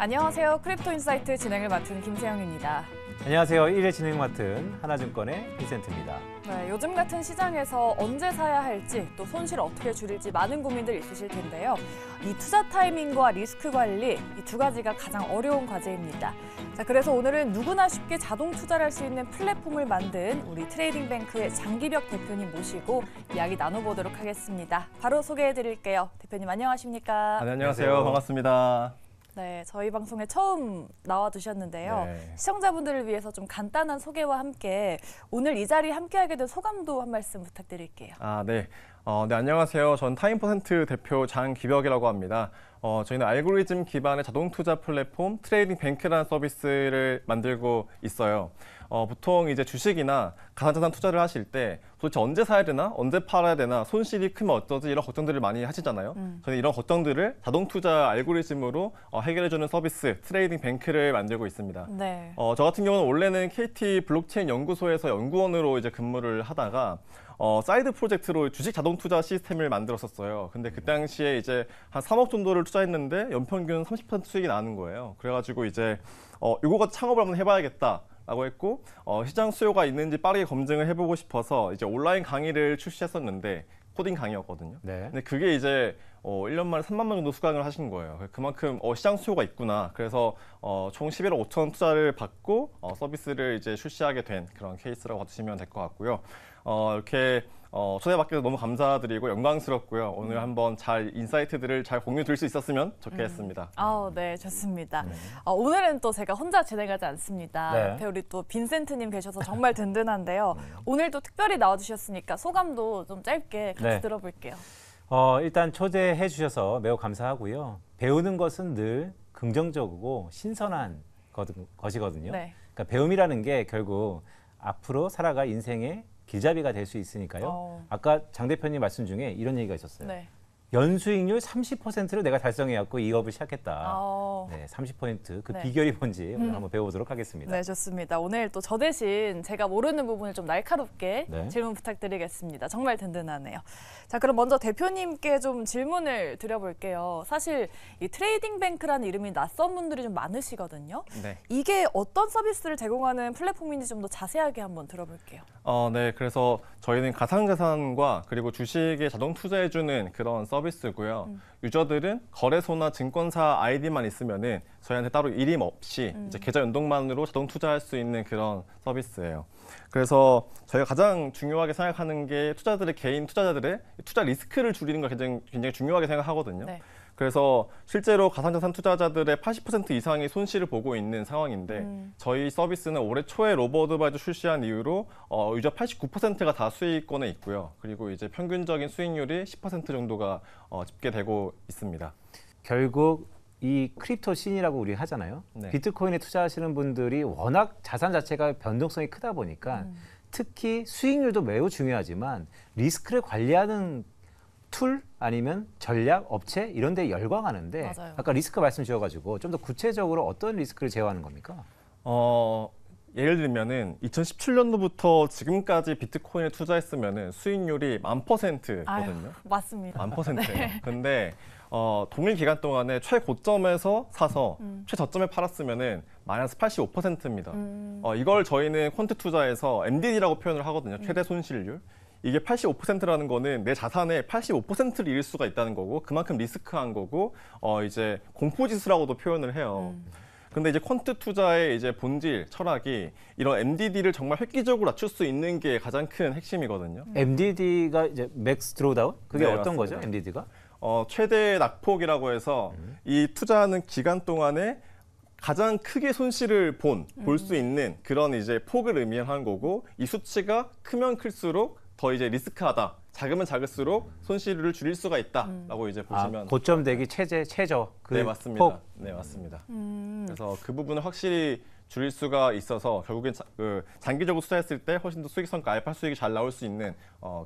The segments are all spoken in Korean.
안녕하세요. 크립토인사이트 진행을 맡은 김세영입니다. 안녕하세요. 1회 진행 맡은 하나증권의 빈센트입니다. 네, 요즘 같은 시장에서 언제 사야 할지 또 손실 어떻게 줄일지 많은 고민들 있으실 텐데요. 이 투자 타이밍과 리스크 관리 이 두 가지가 가장 어려운 과제입니다. 자, 그래서 오늘은 누구나 쉽게 자동 투자를 할 수 있는 플랫폼을 만든 우리 트레이딩뱅크의 장기벽 대표님 모시고 이야기 나눠보도록 하겠습니다. 바로 소개해드릴게요. 대표님 안녕하십니까? 네, 안녕하세요. 반갑습니다. 네, 저희 방송에 처음 나와주셨는데요. 네. 시청자분들을 위해서 좀 간단한 소개와 함께 오늘 이 자리에 함께하게 된 소감도 한 말씀 부탁드릴게요. 네. 네, 안녕하세요. 전 타임퍼센트 대표 장기벽이라고 합니다. 저희는 알고리즘 기반의 자동 투자 플랫폼 트레이딩뱅크라는 서비스를 만들고 있어요. 보통 이제 주식이나 가상자산 투자를 하실 때 도대체 언제 사야 되나, 언제 팔아야 되나, 손실이 크면 어쩌지 이런 걱정들을 많이 하시잖아요. 저는 이런 걱정들을 자동 투자 알고리즘으로 해결해주는 서비스 트레이딩뱅크를 만들고 있습니다. 네. 저 같은 경우는 원래는 KT 블록체인 연구소에서 연구원으로 이제 근무를 하다가 사이드 프로젝트로 주식 자동 투자 시스템을 만들었었어요. 근데 그 당시에 이제 한 3억 정도를 투자했는데 연평균 30% 수익이 나는 거예요. 그래가지고 이제 이거 같이 창업을 한번 해봐야겠다라고 했고 시장 수요가 있는지 빠르게 검증을 해보고 싶어서 이제 온라인 강의를 출시했었는데 코딩 강의였거든요. 네. 근데 그게 이제 1년 만에 3만 명 정도 수강을 하신 거예요. 그만큼 시장 수요가 있구나. 그래서 총 11억 5천 투자를 받고 서비스를 이제 출시하게 된 그런 케이스라고 봐주시면 될 것 같고요. 이렇게 초대받게 돼서 너무 감사드리고 영광스럽고요. 오늘 한번 잘 인사이트들을 잘 공유 드릴 수 있었으면 좋겠습니다. 네, 좋습니다. 오늘은 또 제가 혼자 진행하지 않습니다. 네. 옆에 우리 또 빈센트님 계셔서 정말 든든한데요. 오늘 또 특별히 나와주셨으니까 소감도 좀 짧게 같이 네. 들어볼게요. 일단 초대해 주셔서 매우 감사하고요. 배우는 것은 늘 긍정적이고 신선한 것이거든요. 네. 그러니까 배움이라는 게 결국 앞으로 살아갈 인생의 길잡이가 될 수 있으니까요. 아까 장 대표님 말씀 중에 이런 얘기가 있었어요. 네. 연수익률 30%를 내가 달성해갖고 이 업을 시작했다. 네, 30% 그 네. 비결이 뭔지 오늘 한번 배워보도록 하겠습니다. 네, 좋습니다. 오늘 또 저 대신 제가 모르는 부분을 좀 날카롭게 네. 질문 부탁드리겠습니다. 정말 든든하네요. 자, 그럼 먼저 대표님께 좀 질문을 드려볼게요. 사실 이 트레이딩뱅크라는 이름이 낯선 분들이 좀 많으시거든요. 네. 이게 어떤 서비스를 제공하는 플랫폼인지 좀 더 자세하게 한번 들어볼게요. 네. 그래서 저희는 가상자산과 그리고 주식에 자동 투자해주는 그런 서비스고요. 유저들은 거래소나 증권사 아이디만 있으면은 저희한테 따로 일임 없이 이제 계좌 연동만으로 자동 투자할 수 있는 그런 서비스예요. 그래서 저희가 가장 중요하게 생각하는 게 개인 투자자들의 투자 리스크를 줄이는 걸 굉장히 중요하게 생각하거든요. 네. 그래서 실제로 가상자산 투자자들의 80% 이상이 손실을 보고 있는 상황인데 저희 서비스는 올해 초에 로보어드바이저 출시한 이후로 유저 89%가 다 수익권에 있고요. 그리고 이제 평균적인 수익률이 10% 정도가 집계되고 있습니다. 결국 이 크립토 씬이라고 우리 하잖아요. 네. 비트코인에 투자하시는 분들이 워낙 자산 자체가 변동성이 크다 보니까 특히 수익률도 매우 중요하지만 리스크를 관리하는 툴 아니면 전략, 업체 이런 데 열광하는데 맞아요. 아까 리스크 말씀 주셔가지고 좀 더 구체적으로 어떤 리스크를 제어하는 겁니까? 예를 들면은 2017년도부터 지금까지 비트코인에 투자했으면은 수익률이 1000%거든요. 맞습니다. 1000%예요. 근데 동일 기간 동안에 최고점에서 사서 최저점에 팔았으면은 마이너스 85%입니다. 이걸 저희는 퀀트 투자에서 MDD라고 표현을 하거든요. 최대 손실률. 이게 85%라는 거는 내 자산의 85%를 잃을 수가 있다는 거고 그만큼 리스크한 거고 이제 공포지수라고도 표현을 해요. 근데 이제 퀀트 투자의 이제 본질, 철학이 이런 MDD를 정말 획기적으로 낮출 수 있는 게 가장 큰 핵심이거든요. MDD가 이제 맥스 드로우다운? 그게 네, 어떤 맞습니다. 거죠? MDD가? 최대 낙폭이라고 해서 이 투자하는 기간 동안에 가장 크게 손실을 볼 수 있는 그런 이제 폭을 의미하는 거고 이 수치가 크면 클수록 더 이제 리스크하다. 작으면 작을수록 손실을 줄일 수가 있다라고 이제 보시면 고점 대기 최저 그 네, 맞습니다. 폭. 네, 맞습니다. 그래서 그 부분을 확실히 줄일 수가 있어서 결국엔 장기적으로 투자했을 때 훨씬 더 수익성과 알파 수익이 잘 나올 수 있는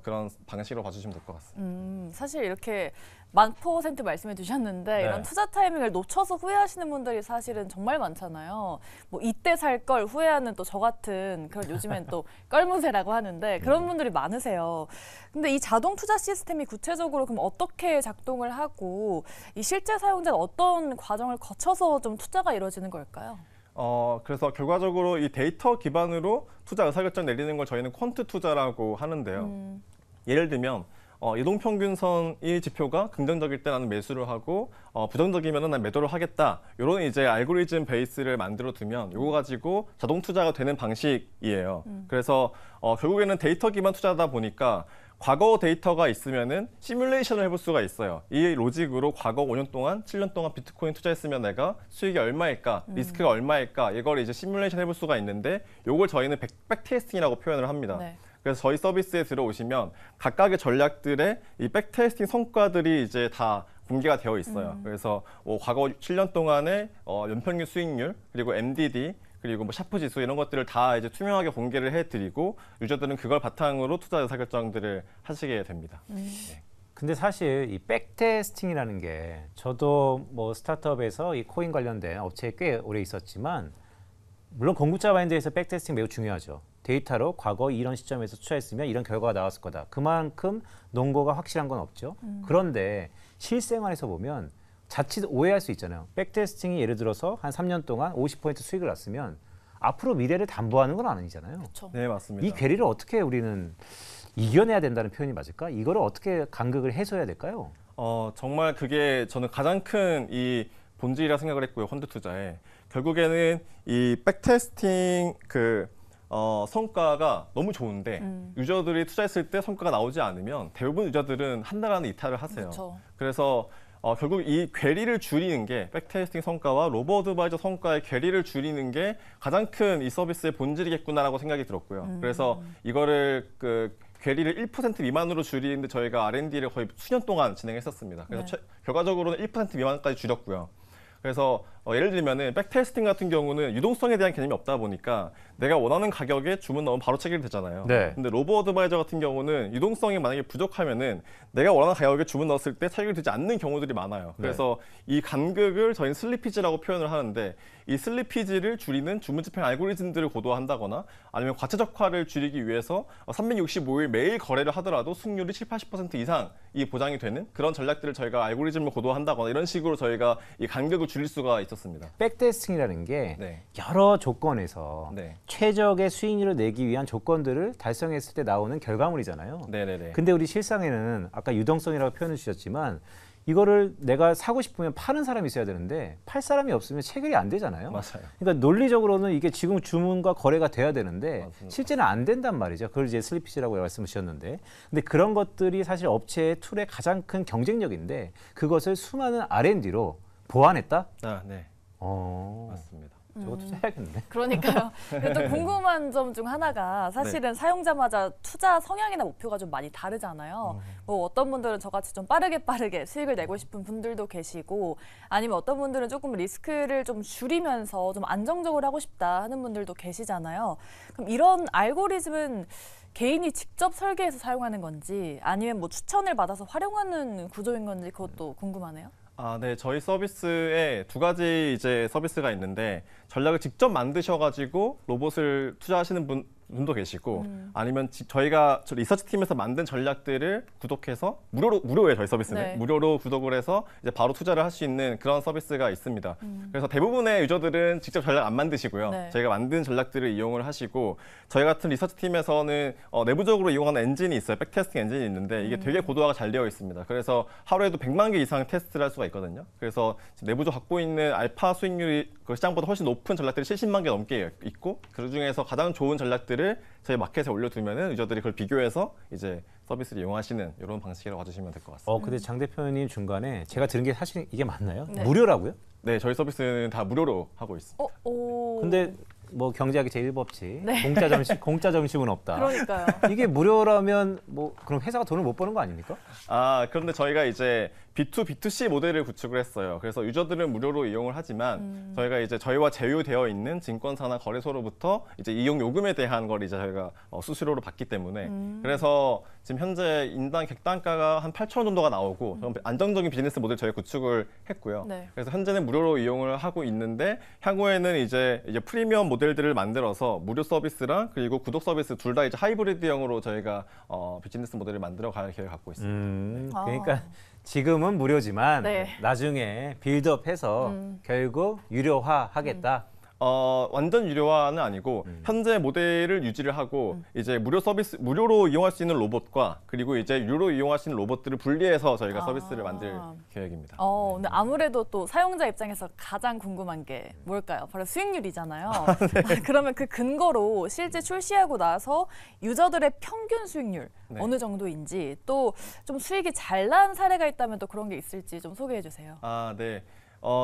그런 방식으로 봐주시면 될 것 같습니다. 사실 이렇게 1000% 말씀해 주셨는데 네. 이런 투자 타이밍을 놓쳐서 후회하시는 분들이 사실은 정말 많잖아요. 뭐 이때 살 걸 후회하는 또 저 같은 그런 요즘엔 또 껄무새라고 하는데 그런 분들이 많으세요. 근데 이 자동 투자 시스템이 구체적으로 그럼 어떻게 작동을 하고 이 실제 사용자는 어떤 과정을 거쳐서 좀 투자가 이루어지는 걸까요? 그래서 결과적으로 이 데이터 기반으로 투자 의사결정 내리는 걸 저희는 퀀트 투자라고 하는데요. 예를 들면 이동평균선이 지표가 긍정적일 때 나는 매수를 하고 부정적이면 난 매도를 하겠다. 이런 이제 알고리즘 베이스를 만들어 두면 이거 가지고 자동 투자가 되는 방식이에요. 그래서 결국에는 데이터 기반 투자다 보니까 과거 데이터가 있으면은 시뮬레이션을 해볼 수가 있어요. 이 로직으로 과거 5년 동안, 7년 동안 비트코인 투자했으면 내가 수익이 얼마일까, 리스크가 얼마일까 이걸 이제 시뮬레이션 해볼 수가 있는데 이걸 저희는 백테스팅이라고 표현을 합니다. 네. 그래서 저희 서비스에 들어오시면 각각의 전략들의 이 백테스팅 성과들이 이제 다 공개가 되어 있어요. 그래서 뭐 과거 7년 동안의 연평균 수익률 그리고 MDD 그리고 뭐 샤프 지수 이런 것들을 다 이제 투명하게 공개를 해드리고 유저들은 그걸 바탕으로 투자 의사결정들을 하시게 됩니다. 네. 근데 사실 이 백테스팅이라는 게 저도 뭐 스타트업에서 이 코인 관련된 업체에 꽤 오래 있었지만 물론 공급자 마인드에서 백테스팅 매우 중요하죠. 데이터로 과거 이런 시점에서 투자했으면 이런 결과가 나왔을 거다. 그만큼 논거가 확실한 건 없죠. 그런데 실생활에서 보면 자칫 오해할 수 있잖아요. 백테스팅이 예를 들어서 한 3년 동안 50% 수익을 났으면 앞으로 미래를 담보하는 건 아니잖아요. 그렇죠. 네, 맞습니다. 이 괴리를 어떻게 우리는 이겨내야 된다는 표현이 맞을까? 이거를 어떻게 간극을 해소해야 될까요? 정말 그게 저는 가장 큰 이 본질이라 생각을 했고요. 펀드 투자에. 결국에는 이 백테스팅 성과가 너무 좋은데 유저들이 투자했을 때 성과가 나오지 않으면 대부분 유저들은 한 달 안에 이탈을 하세요. 그렇죠. 그래서 결국 이 괴리를 줄이는 게 백테스팅 성과와 로보어드바이저 성과의 괴리를 줄이는 게 가장 큰 이 서비스의 본질이겠구나라고 생각이 들었고요. 그래서 이거를 괴리를 1% 미만으로 줄이는데 저희가 R&D를 거의 수년 동안 진행했었습니다. 그래서 네. 결과적으로는 1% 미만까지 줄였고요. 그래서 예를 들면은 백테스팅 같은 경우는 유동성에 대한 개념이 없다 보니까 내가 원하는 가격에 주문 넣으면 바로 체결되잖아요. 네. 근데 로보어드바이저 같은 경우는 유동성이 만약에 부족하면은 내가 원하는 가격에 주문 넣었을 때 체결되지 않는 경우들이 많아요. 그래서 이 간극을 저희는 슬리피지라고 표현을 하는데 이 슬리피지를 줄이는 주문 집행 알고리즘들을 고도화한다거나 아니면 과체적화를 줄이기 위해서 365일 매일 거래를 하더라도 수익률이 70~80% 이상이 보장이 되는 그런 전략들을 저희가 알고리즘을 고도화한다거나 이런 식으로 저희가 이 간극을 줄일 수가 있었습니다. 백테스팅이라는 게 네. 여러 조건에서 네. 최적의 수익률을 내기 위한 조건들을 달성했을 때 나오는 결과물이잖아요. 네네네. 근데 우리 실상에는 아까 유동성이라고 표현을 주셨지만 이거를 내가 사고 싶으면 파는 사람이 있어야 되는데 팔 사람이 없으면 체결이 안 되잖아요. 맞아요. 그러니까 논리적으로는 이게 지금 주문과 거래가 돼야 되는데 맞습니다. 실제는 안 된단 말이죠. 그걸 이제 슬리피지라고 말씀을 주셨는데 근데 그런 것들이 사실 업체의 툴의 가장 큰 경쟁력인데 그것을 수많은 R&D로 보완했다? 네. 맞습니다. 저거 투자해야겠네. 그러니까요. 근데 또 궁금한 점 중 하나가 사실은 사용자마다 투자 성향이나 목표가 좀 많이 다르잖아요. 뭐 어떤 분들은 저같이 좀 빠르게 수익을 내고 싶은 분들도 계시고 아니면 어떤 분들은 조금 리스크를 좀 줄이면서 좀 안정적으로 하고 싶다 하는 분들도 계시잖아요. 그럼 이런 알고리즘은 개인이 직접 설계해서 사용하는 건지 아니면 뭐 추천을 받아서 활용하는 구조인 건지 그것도 궁금하네요. 네. 저희 서비스에 두 가지 이제 서비스가 있는데 전략을 직접 만드셔가지고 로봇을 투자하시는 분도 계시고 아니면 저희가 리서치 팀에서 만든 전략들을 구독해서 무료예요. 저희 서비스는 네. 무료로 구독을 해서 이제 바로 투자를 할 수 있는 그런 서비스가 있습니다. 그래서 대부분의 유저들은 직접 전략 안 만드시고요. 네. 저희가 만든 전략들을 이용을 하시고 저희 같은 리서치 팀에서는 내부적으로 이용하는 엔진이 있어요. 백테스팅 엔진이 있는데 이게 되게 고도화가 잘 되어 있습니다. 그래서 하루에도 100만 개 이상 테스트를 할 수가 있거든요. 그래서 내부적으로 갖고 있는 알파 수익률이 그 시장보다 훨씬 높은 전략들이 70만 개 넘게 있고 그 중에서 가장 좋은 전략들을 저희 마켓에 올려두면은 유저들이 그걸 비교해서 이제 서비스를 이용하시는 이런 방식이라고 봐주시면 될 것 같습니다. 근데 장 대표님 중간에 제가 들은 게 사실 이게 맞나요? 네. 무료라고요? 네, 저희 서비스는 다 무료로 하고 있습니다. 근데 뭐 경제학의 제1법칙 네. 공짜 점심은 없다. 그러니까요. 이게 무료라면 뭐 그럼 회사가 돈을 못 버는 거 아닙니까? 그런데 저희가 이제 B2, B2C 모델을 구축을 했어요. 그래서 유저들은 무료로 이용을 하지만 저희가 이제 저희와 제휴되어 있는 증권사나 거래소로부터 이제 이용 요금에 대한 걸 이제 저희가 수수료로 받기 때문에 그래서 지금 현재 인당 객단가가 한 8천 원 정도가 나오고 좀 안정적인 비즈니스 모델 저희 구축을 했고요. 네. 그래서 현재는 무료로 이용을 하고 있는데 향후에는 이제 프리미엄 모델들을 만들어서 무료 서비스랑 그리고 구독 서비스 둘 다 이제 하이브리드형으로 저희가 비즈니스 모델을 만들어 갈 계획을 갖고 있습니다. 그러니까 지금은 무료지만 네. 나중에 빌드업해서 결국 유료화하겠다. 완전 유료화는 아니고 현재 모델을 유지를 하고 이제 무료 서비스 무료로 이용할 수 있는 로봇과 그리고 이제 유료로 이용할 수 있는 로봇들을 분리해서 저희가 서비스를 만들 계획입니다. 근데 아무래도 또 사용자 입장에서 가장 궁금한 게 뭘까요? 바로 수익률이잖아요. 그러면 그 근거로 실제 출시하고 나서 유저들의 평균 수익률 네. 어느 정도인지 또 좀 수익이 잘 난 사례가 있다면 또 그런 게 있을지 좀 소개해 주세요. 네.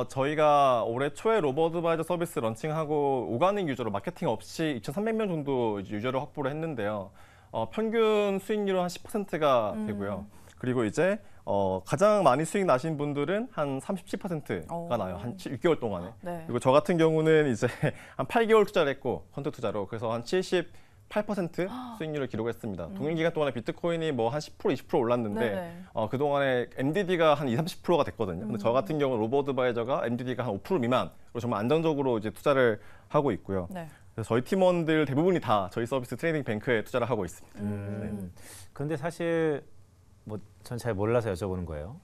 저희가 올해 초에 로봇어드바이저 서비스 런칭하고 오가닉 유저로 마케팅 없이 2,300명 정도 유저를 확보를 했는데요. 평균 수익률은 한 10%가 되고요. 그리고 이제 가장 많이 수익 나신 분들은 한 37%가 나요. 한 6개월 동안에. 네. 그리고 저 같은 경우는 이제 한 8개월 투자를 했고 펀드 투자로 그래서 한 78% 수익률을 기록했습니다. 동일 기간 동안에 비트코인이 뭐 한 10%, 20% 올랐는데 네네. 그동안에 MDD가 한 20, 30%가 됐거든요. 근데 저 같은 경우는 로봇어드바이저가 MDD가 한 5% 미만으로 정말 안정적으로 이제 투자를 하고 있고요. 네. 그래서 저희 팀원들 대부분이 다 저희 서비스 트레이딩 뱅크에 투자를 하고 있습니다. 그런데 사실 뭐 전 잘 몰라서 여쭤보는 거예요.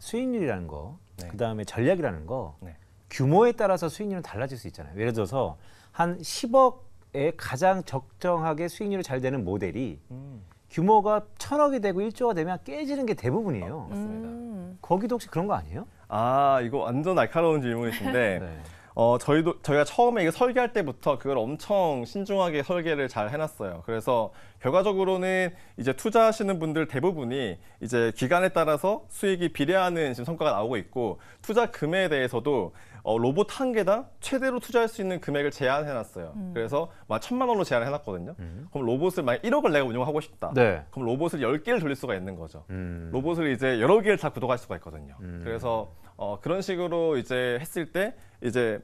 수익률이라는 거, 네. 그다음에 전략이라는 거 네. 규모에 따라서 수익률은 달라질 수 있잖아요. 예를 들어서 한 10억에 가장 적정하게 수익률이 잘 되는 모델이 규모가 1,000억이 되고 1조가 되면 깨지는 게 대부분이에요. 맞습니다. 거기도 혹시 그런 거 아니에요? 이거 완전 날카로운 질문이신데 네. 저희가 처음에 이거 설계할 때부터 그걸 엄청 신중하게 설계를 잘 해놨어요. 그래서 결과적으로는 이제 투자하시는 분들 대부분이 이제 기간에 따라서 수익이 비례하는 지금 성과가 나오고 있고 투자 금액에 대해서도 로봇 한 개당 최대로 투자할 수 있는 금액을 제한해놨어요. 그래서 막 1,000만 원으로 제한을 해놨거든요. 그럼 로봇을 만약 1억을 내가 운영하고 싶다. 네. 그럼 로봇을 10개를 돌릴 수가 있는 거죠. 로봇을 이제 여러 개를 다 구독할 수가 있거든요. 그래서 그런 식으로 이제 했을 때 이제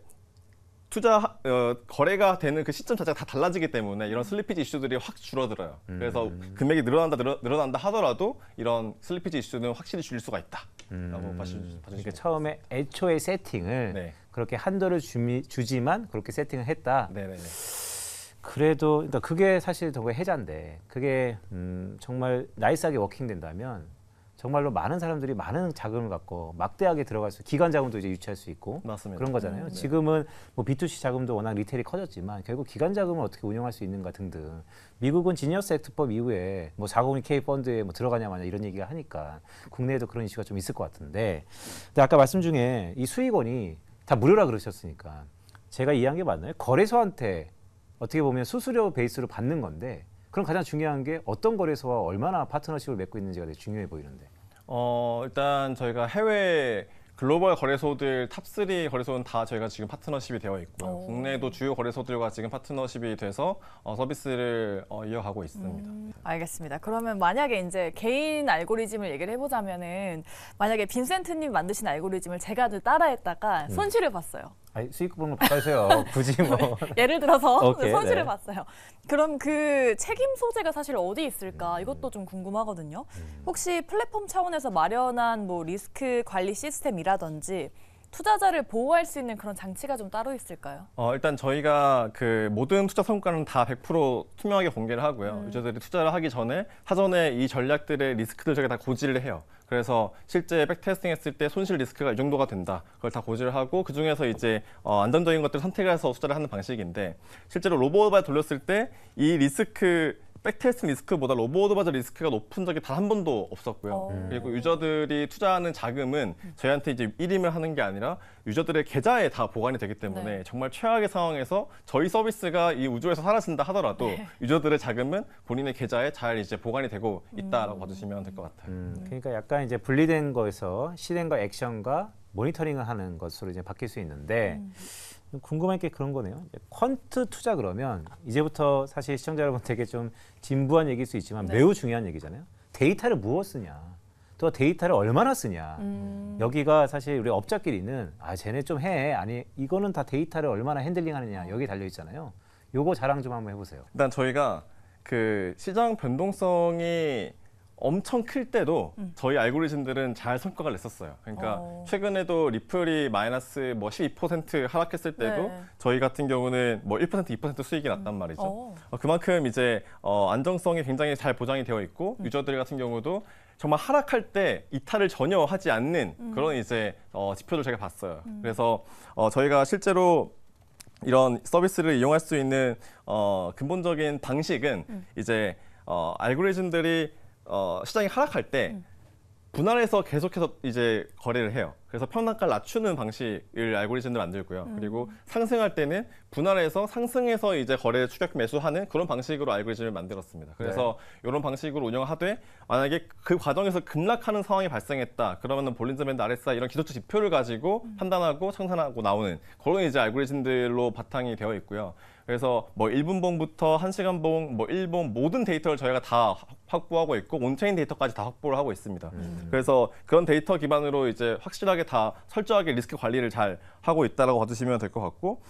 거래가 되는 그 시점 자체가 다 달라지기 때문에 이런 슬리피지 이슈들이 확 줄어들어요. 그래서 금액이 늘어난다 하더라도 이런 슬리피지 이슈는 확실히 줄일 수가 있다라고 봐주시면 그러니까 처음에 애초에 세팅을 네. 그렇게 한도를 주지만 그렇게 세팅을 했다. 네네네. 그래도 그러니까 그게 사실 더 해자인데 그게 정말 나이스하게 워킹된다면 정말로 많은 사람들이 많은 자금을 갖고 막대하게 들어갈 수 기관 자금도 이제 유치할 수 있고 맞습니다. 그런 거잖아요. 네. 지금은 뭐 B2C 자금도 워낙 리테일이 커졌지만 결국 기관 자금을 어떻게 운영할 수 있는가 등등. 미국은 지니어스 액트법 이후에 뭐 402K 펀드에 뭐 들어가냐 마냐 이런 얘기가 하니까 국내에도 그런 이슈가 좀 있을 것 같은데. 근데 아까 말씀 중에 이 수익원이 다 무료라 그러셨으니까 제가 이해한 게 맞나요? 거래소한테 어떻게 보면 수수료 베이스로 받는 건데 그럼 가장 중요한 게 어떤 거래소와 얼마나 파트너십을 맺고 있는지가 되게 중요해 보이는데. 일단 저희가 해외 글로벌 거래소들 탑3 거래소는 다 저희가 지금 파트너십이 되어 있고요. 국내도 주요 거래소들과 지금 파트너십이 돼서 서비스를 이어가고 있습니다. 알겠습니다. 그러면 만약에 이제 개인 알고리즘을 얘기를 해보자면은 만약에 빈센트님 만드신 알고리즘을 제가 따라했다가 손실을 봤어요. 아니, 수익 보는 거 바꿔주세요. 굳이 뭐. 예를 들어서 오케이, 손실을 네. 봤어요. 그럼 그 책임 소재가 사실 어디 있을까? 이것도 좀 궁금하거든요. 혹시 플랫폼 차원에서 마련한 뭐 리스크 관리 시스템이라든지 투자자를 보호할 수 있는 그런 장치가 좀 따로 있을까요? 일단 저희가 그 모든 투자 성과는 다 100% 투명하게 공개를 하고요. 유저들이 투자를 하기 전에 사전에 이 전략들의 리스크들 저희가 다 고지를 해요. 그래서 실제 백테스팅 했을 때 손실 리스크가 이 정도가 된다. 그걸 다 고지를 하고 그중에서 이제 안정적인 것들을 선택해서 투자를 하는 방식인데 실제로 로봇어드바이저 돌렸을 때 이 리스크 백테스팅 리스크보다 로봇어드바이저 리스크가 높은 적이 단 한 번도 없었고요. 그리고 유저들이 투자하는 자금은 저희한테 이제 일임을 하는 게 아니라 유저들의 계좌에 다 보관이 되기 때문에 네. 정말 최악의 상황에서 저희 서비스가 이 우주에서 사라진다 하더라도 유저들의 자금은 본인의 계좌에 잘 이제 보관이 되고 있다라고 봐주시면 될 것 같아요. 그러니까 약간 이제 분리된 거에서 실행과 액션과 모니터링을 하는 것으로 이제 바뀔 수 있는데 궁금한 게 그런 거네요. 이제 퀀트 투자 그러면 이제부터 사실 시청자 여러분 되게 좀 진부한 얘기일 수 있지만 네. 매우 중요한 얘기잖아요. 데이터를 무엇 쓰냐. 또 데이터를 얼마나 쓰냐. 여기가 사실 우리 업자끼리는 쟤네 좀 해. 아니 이거는 다 데이터를 얼마나 핸들링하느냐 여기 달려 있잖아요. 요거 자랑 좀 한번 해보세요. 일단 저희가 그 시장 변동성이 엄청 클 때도 저희 알고리즘들은 잘 성과를 냈었어요. 그러니까 최근에도 리플이 마이너스 뭐 12% 하락했을 때도 네. 저희 같은 경우는 뭐 1%, 2% 수익이 났단 말이죠. 그만큼 이제 안정성이 굉장히 잘 보장이 되어 있고 유저들 같은 경우도 정말 하락할 때 이탈을 전혀 하지 않는 그런 이제 지표를 제가 봤어요. 그래서 저희가 실제로 이런 서비스를 이용할 수 있는 근본적인 방식은 이제 알고리즘들이 시장이 하락할 때 분할해서 계속해서 이제 거래를 해요. 그래서 평단가를 낮추는 방식을 알고리즘을 만들고요. 그리고 상승할 때는 분할해서 상승해서 이제 거래 추격 매수하는 그런 방식으로 알고리즘을 만들었습니다. 그래서 이런 방식으로 운영하되 만약에 그 과정에서 급락하는 상황이 발생했다. 그러면은 볼린저 밴드 RSI 이런 기술적 지표를 가지고 판단하고 청산하고 나오는 그런 이제 알고리즘들로 바탕이 되어 있고요. 그래서 뭐 1분봉부터 1시간봉, 뭐 1봉 모든 데이터를 저희가 다 확보하고 있고 온체인 데이터까지 다 확보를 하고 있습니다. 그래서 그런 데이터 기반으로 이제 확실하게 다 철저하게 리스크 관리를 잘 하고 있다라고 봐주시면 될 것 같고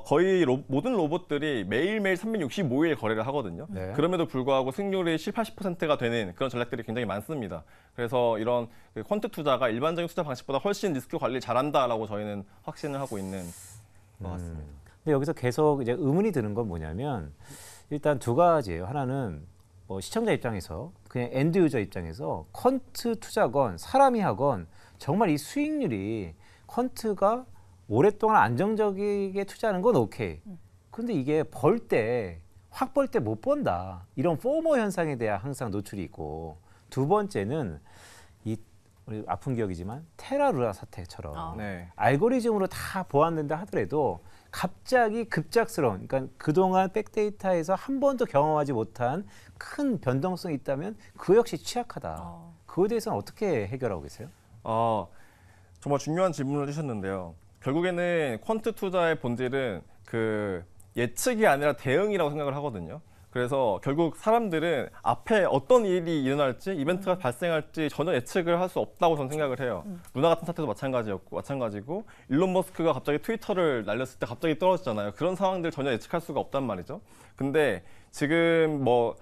거의 모든 로봇들이 매일매일 365일 거래를 하거든요. 네. 그럼에도 불구하고 승률이 70~80%가 되는 그런 전략들이 굉장히 많습니다. 그래서 이런 그 퀀트 투자가 일반적인 투자 방식보다 훨씬 리스크 관리를 잘한다라고 저희는 확신을 하고 있는 것 같습니다. 근데 여기서 계속 이제 의문이 드는 건 뭐냐면 일단 두 가지예요. 하나는 뭐 시청자 입장에서 그냥 엔드 유저 입장에서 퀀트 투자건 사람이 하건 정말 이 수익률이 퀀트가 오랫동안 안정적이게 투자하는 건 오케이. 근데 이게 확 벌 때 못 번다. 이런 포모 현상에 대한 항상 노출이 있고 두 번째는 우리 아픈 기억이지만 테라루라 사태처럼 네. 알고리즘으로 다 보완된다 하더라도 갑자기 급작스러운, 그러니까 그동안 백데이터에서 한 번도 경험하지 못한 큰 변동성이 있다면 그 역시 취약하다. 그거에 대해서는 어떻게 해결하고 계세요? 정말 중요한 질문을 주셨는데요. 결국에는 퀀트 투자의 본질은 그 예측이 아니라 대응이라고 생각을 하거든요. 그래서 결국 사람들은 앞에 어떤 일이 일어날지 이벤트가 발생할지 전혀 예측을 할 수 없다고 저는 생각을 해요. 루나 같은 사태도 마찬가지고 일론 머스크가 갑자기 트위터를 날렸을 때 갑자기 떨어지잖아요. 그런 상황들 전혀 예측할 수가 없단 말이죠. 근데 지금 뭐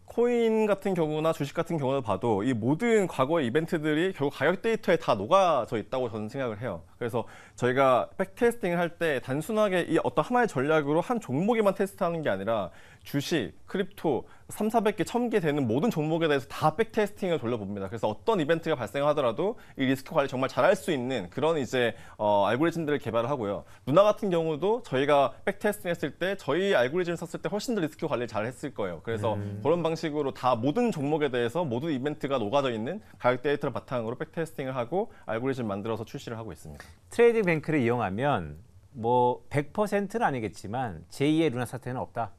코인 같은 경우나 주식 같은 경우를 봐도 이 모든 과거의 이벤트들이 결국 가격 데이터에 다 녹아져 있다고 저는 생각을 해요. 그래서 저희가 백테스팅을 할 때 단순하게 이 어떤 하나의 전략으로 한 종목에만 테스트하는 게 아니라 주식, 크립토, 300~400개, 1000개 되는 모든 종목에 대해서 다 백테스팅을 돌려봅니다. 그래서 어떤 이벤트가 발생하더라도 이 리스크 관리 정말 잘할 수 있는 그런 이제 알고리즘들을 개발을 하고요. 루나 같은 경우도 저희가 백테스팅 했을 때 저희 알고리즘을 썼을 때 훨씬 더 리스크 관리를 잘 했을 거예요. 그래서 그런 방식으로 다 모든 종목에 대해서 모든 이벤트가 녹아져 있는 가격 데이터를 바탕으로 백테스팅을 하고 알고리즘 만들어서 출시를 하고 있습니다. 트레이딩 뱅크를 이용하면 뭐 100%는 아니겠지만 제2의 루나 사태는 없다.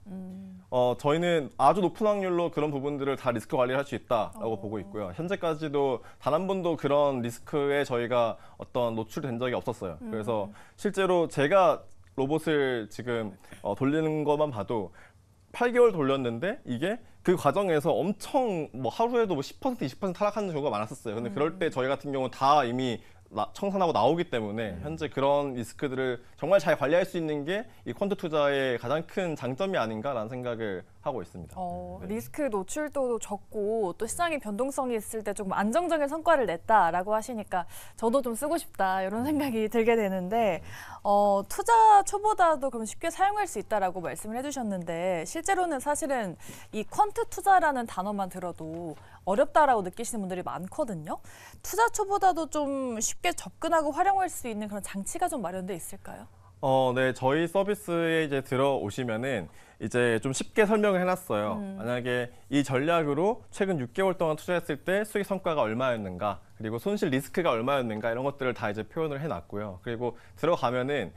저희는 아주 높은 확률로 그런 부분들을 다 리스크 관리를 할 수 있다라고 보고 있고요. 현재까지도 단 한 번도 그런 리스크에 저희가 어떤 노출이 된 적이 없었어요. 그래서 실제로 제가 로봇을 지금 돌리는 것만 봐도 8개월 돌렸는데 이게 그 과정에서 엄청 뭐 하루에도 뭐 10%, 20% 하락하는 경우가 많았었어요. 근데 그럴 때 저희 같은 경우는 다 이미 청산하고 나오기 때문에 현재 그런 리스크들을 정말 잘 관리할 수 있는 게 이 퀀트 투자의 가장 큰 장점이 아닌가라는 생각을 하고 있습니다. 네. 리스크 노출도도 적고 또 시장의 변동성이 있을 때 조금 안정적인 성과를 냈다라고 하시니까 저도 좀 쓰고 싶다 이런 생각이 들게 되는데 투자 초보자도 그럼 쉽게 사용할 수 있다라고 말씀을 해주셨는데 실제로는 사실은 이 퀀트 투자라는 단어만 들어도 어렵다라고 느끼시는 분들이 많거든요. 투자 초보자도 좀 쉽게 접근하고 활용할 수 있는 그런 장치가 좀 마련돼 있을까요? 네, 저희 서비스에 이제 들어오시면은 이제 좀 쉽게 설명을 해놨어요. 만약에 이 전략으로 최근 6개월 동안 투자했을 때 수익 성과가 얼마였는가, 그리고 손실 리스크가 얼마였는가 이런 것들을 다 이제 표현을 해놨고요. 그리고 들어가면은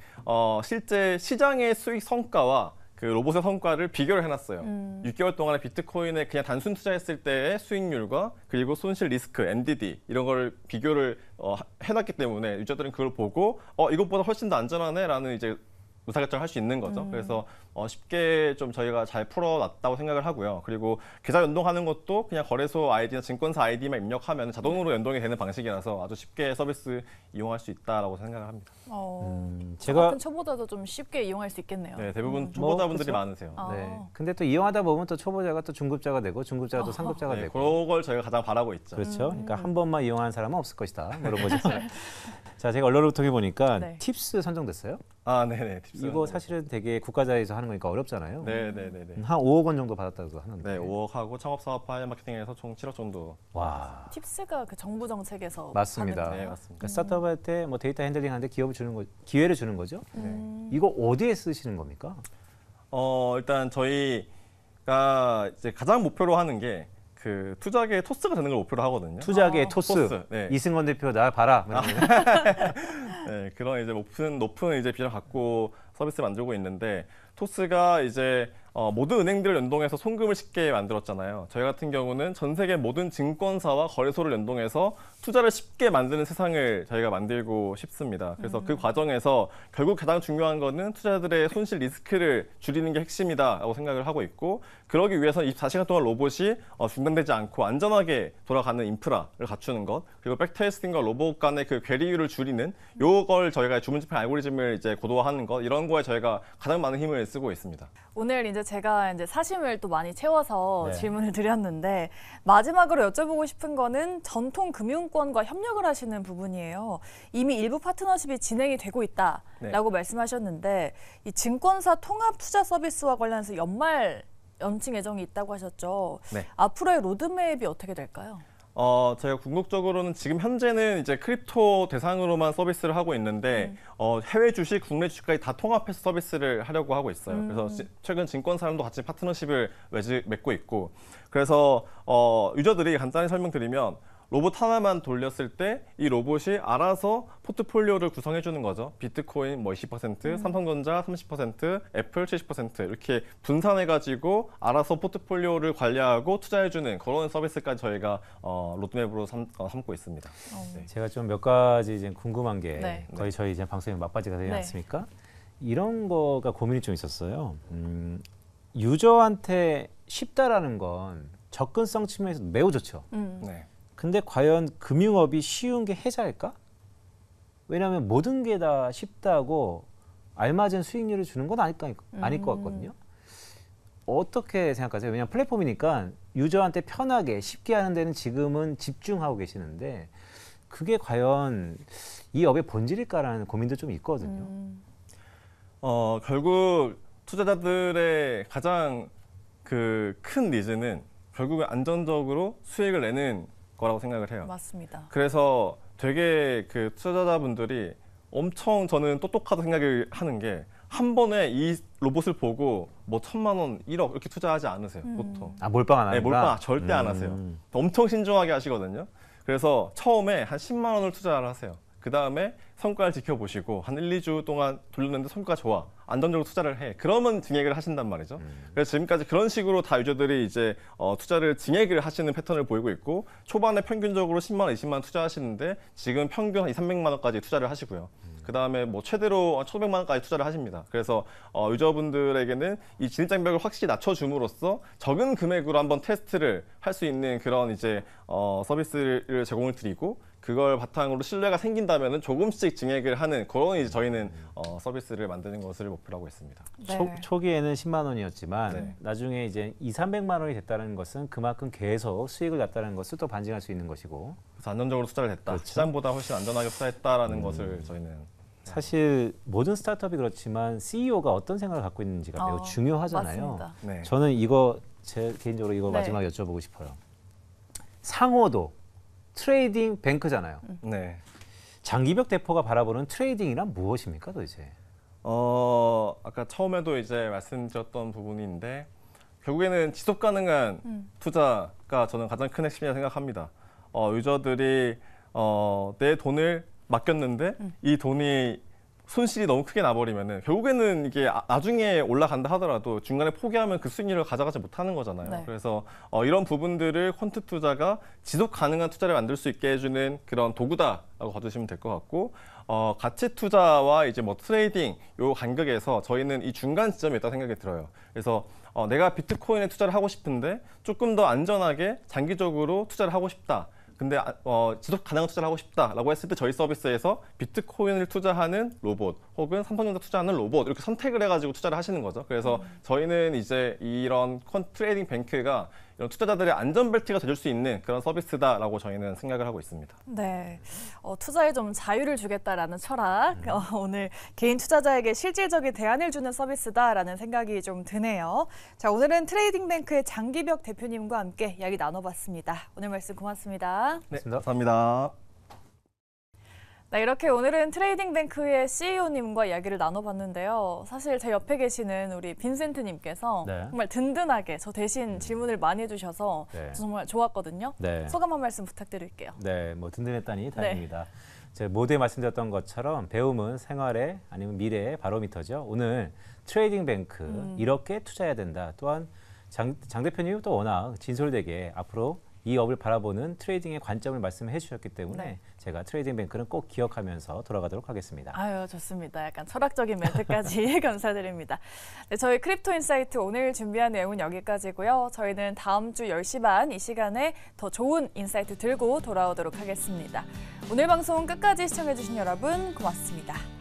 실제 시장의 수익 성과와 그 로봇의 성과를 비교를 해놨어요. 6개월 동안에 비트코인에 그냥 단순 투자했을 때의 수익률과 그리고 손실 리스크, NDD 이런 걸 비교를 해놨기 때문에 유저들은 그걸 보고 이것보다 훨씬 더 안전하네라는 이제 의사결정을 할 수 있는 거죠. 그래서 쉽게 좀 저희가 잘 풀어놨다고 생각을 하고요. 그리고 계좌 연동하는 것도 그냥 거래소 아이디나 증권사 아이디만 입력하면 자동으로 연동이 되는 방식이라서 아주 쉽게 서비스 이용할 수 있다라고 생각을 합니다. 제가 같은 초보자도 좀 쉽게 이용할 수 있겠네요. 네, 대부분 초보자분들이 그렇죠? 많으세요. 네. 근데 또 이용하다 보면 또 초보자가 또 중급자가 되고 중급자가 또 상급자가 네, 되고. 그걸 저희가 가장 바라고 있죠. 그렇죠. 그러니까 한 번만 이용하는 사람은 없을 것이다. 그런 거죠. 자, 제가 언론을 통해 보니까 네. 팁스 선정됐어요. 아, 네네. 팁스. 이거 사실은 되게 국가자에서 하는 거니까 어렵잖아요. 네네네네. 한 5억 원 정도 받았다고 하는데. 네, 5억하고 창업사업화 마케팅에서 총 7억 정도. 와. 팁스가 그 정부 정책에서 맞습니다. 받는 네, 거예요? 맞습니다. 그러니까 스타트업 할 때 뭐 데이터 핸들링 하는데 기업을 주는 거, 기회를 주는 거죠. 네. 이거 어디에 쓰시는 겁니까? 일단 저희가 이제 가장 목표로 하는 게 그 투자계의 토스가 되는 걸 목표로 하거든요. 투자계 토스. 네. 이승건 대표 나 봐라. 이런 거. 네, 그런 이제 높은 이제 비전을 갖고 서비스를 만들고 있는데 토스가 이제 모든 은행들을 연동해서 송금을 쉽게 만들었잖아요. 저희 같은 경우는 전 세계 모든 증권사와 거래소를 연동해서 투자를 쉽게 만드는 세상을 저희가 만들고 싶습니다. 그래서 그 과정에서 결국 가장 중요한 거는 투자자들의 손실 리스크를 줄이는 게 핵심이다라고 생각을 하고 있고 그러기 위해서 24시간 동안 로봇이 중단되지 않고 안전하게 돌아가는 인프라를 갖추는 것 그리고 백테스팅과 로봇 간의 그 괴리율을 줄이는 요걸 저희가 주문집행 알고리즘을 이제 고도화하는 것 이런 거에 저희가 가장 많은 힘을 쓰고 있습니다. 오늘 이제 제가 이제 사심을 또 많이 채워서 네. 질문을 드렸는데 마지막으로 여쭤보고 싶은 거는 전통 금융권과 협력을 하시는 부분이에요. 이미 일부 파트너십이 진행이 되고 있다라고 말씀하셨는데 이 증권사 통합 투자 서비스와 관련해서 연말 런칭 예정이 있다고 하셨죠. 네. 앞으로의 로드맵이 어떻게 될까요? 저희가 궁극적으로는 지금 현재는 이제 크립토 대상으로만 서비스를 하고 있는데 해외 주식, 국내 주식까지 다 통합해서 서비스를 하려고 하고 있어요. 그래서 최근 증권사람도 같이 파트너십을 맺고 있고 그래서 유저들이 간단히 설명드리면 로봇 하나만 돌렸을 때 이 로봇이 알아서 포트폴리오를 구성해 주는 거죠. 비트코인 뭐 20%, 삼성전자 30%, 애플 70% 이렇게 분산해 가지고 알아서 포트폴리오를 관리하고 투자해 주는 그런 서비스까지 저희가 로드맵으로 삼고 있습니다. 네. 제가 좀 몇 가지 이제 궁금한 게 네. 거의 저희 이제 방송에 맞바지가 되지 네. 않습니까? 이런 거가 고민이 좀 있었어요. 유저한테 쉽다라는 건 접근성 측면에서 매우 좋죠. 네. 근데 과연 금융업이 쉬운 게 해자일까? 왜냐하면 모든 게 다 쉽다고 알맞은 수익률을 주는 건 아닐 것 같거든요. 어떻게 생각하세요? 왜냐하면 플랫폼이니까 유저한테 편하게 쉽게 하는 데는 지금은 집중하고 계시는데 그게 과연 이 업의 본질일까라는 고민도 좀 있거든요. 결국 투자자들의 가장 그 큰 니즈는 결국은 안전적으로 수익을 내는 거라고 생각을 해요. 맞습니다. 그래서 되게 그 투자자분들이 엄청 저는 똑똑하다고 생각을 하는 게 한 번에 이 로봇을 보고 뭐 1,000만 원, 1억 이렇게 투자하지 않으세요, 보통. 아, 몰빵 안 하는구나. 네, 몰빵 절대 안 하세요. 엄청 신중하게 하시거든요. 그래서 처음에 한 10만 원을 투자를 하세요. 그 다음에 성과를 지켜보시고 한 1, 2주 동안 돌렸는데 성과가 좋아. 안정적으로 투자를 해. 그러면 증액을 하신단 말이죠. 그래서 지금까지 그런 식으로 다 유저들이 이제 투자를 증액을 하시는 패턴을 보이고 있고 초반에 평균적으로 10만 원, 20만 원 투자하시는데 지금 평균 한 2, 300만 원까지 투자를 하시고요. 그 다음에 뭐 최대로 1,500만 원까지 투자를 하십니다. 그래서 유저분들에게는 이 진입 장벽을 확실히 낮춰줌으로써 적은 금액으로 한번 테스트를 할 수 있는 그런 이제 서비스를 제공을 드리고 그걸 바탕으로 신뢰가 생긴다면 조금씩 증액을 하는 그런 이제 저희는 서비스를 만드는 것을 목표로 하고 있습니다. 네. 초기에는 10만 원이었지만 네. 나중에 이제 2, 300만 원이 됐다는 것은 그만큼 계속 수익을 났다는 것을 또 반증할 수 있는 것이고 그래서 안정적으로 투자를 했다. 그렇죠. 시장보다 훨씬 안전하게 투자했다라는 것을 저희는 사실 모든 스타트업이 그렇지만 CEO가 어떤 생각을 갖고 있는지가 매우 중요하잖아요. 맞습니다. 네. 저는 이거 제 개인적으로 이거 네. 마지막에 여쭤보고 싶어요. 상호도 트레이딩 뱅크잖아요. 네. 장기벽 대표가 바라보는 트레이딩이란 무엇입니까 도대체? 아까 처음에도 이제 말씀드렸던 부분인데 결국에는 지속 가능한 투자가 저는 가장 큰 핵심이라고 생각합니다. 유저들이 내 돈을 맡겼는데 이 돈이 손실이 너무 크게 나버리면은 결국에는 이게 나중에 올라간다 하더라도 중간에 포기하면 그 수익률을 가져가지 못하는 거잖아요. 네. 그래서 이런 부분들을 퀀트 투자가 지속 가능한 투자를 만들 수 있게 해주는 그런 도구다라고 봐주시면 될 것 같고, 가치 투자와 이제 뭐 트레이딩 요 간격에서 저희는 이 중간 지점이 있다고 생각이 들어요. 그래서 내가 비트코인에 투자를 하고 싶은데 조금 더 안전하게 장기적으로 투자를 하고 싶다. 근데 지속 가능한 투자를 하고 싶다라고 했을 때 저희 서비스에서 비트코인을 투자하는 로봇 혹은 삼성전자 투자하는 로봇 이렇게 선택을 해가지고 투자를 하시는 거죠. 그래서 저희는 이제 이런 트레이딩 뱅크가 이런 투자자들의 안전벨트가 돼줄 수 있는 그런 서비스다라고 저희는 생각을 하고 있습니다. 네, 투자에 좀 자유를 주겠다라는 철학, 오늘 개인 투자자에게 실질적인 대안을 주는 서비스다라는 생각이 좀 드네요. 자, 오늘은 트레이딩뱅크의 장기벽 대표님과 함께 이야기 나눠봤습니다. 오늘 말씀 고맙습니다. 네, 감사합니다. 네, 이렇게 오늘은 트레이딩뱅크의 CEO님과 이야기를 나눠봤는데요. 사실 제 옆에 계시는 우리 빈센트님께서 네. 정말 든든하게 저 대신 질문을 많이 해주셔서 네. 정말 좋았거든요. 네. 소감 한 말씀 부탁드릴게요. 네, 뭐 든든했다니 다행입니다. 제가 모두에 말씀드렸던 것처럼 배움은 생활의 아니면 미래의 바로미터죠. 오늘 트레이딩 뱅크 이렇게 투자해야 된다. 또한 장 대표님이 또 워낙 진솔되게 앞으로 이 업을 바라보는 트레이딩의 관점을 말씀해 주셨기 때문에 네. 제가 트레이딩 뱅크는 꼭 기억하면서 돌아가도록 하겠습니다. 아유, 좋습니다. 약간 철학적인 멘트까지 감사드립니다. 네, 저희 크립토 인사이트 오늘 준비한 내용은 여기까지고요. 저희는 다음 주 10시 반 이 시간에 더 좋은 인사이트 들고 돌아오도록 하겠습니다. 오늘 방송 끝까지 시청해 주신 여러분 고맙습니다.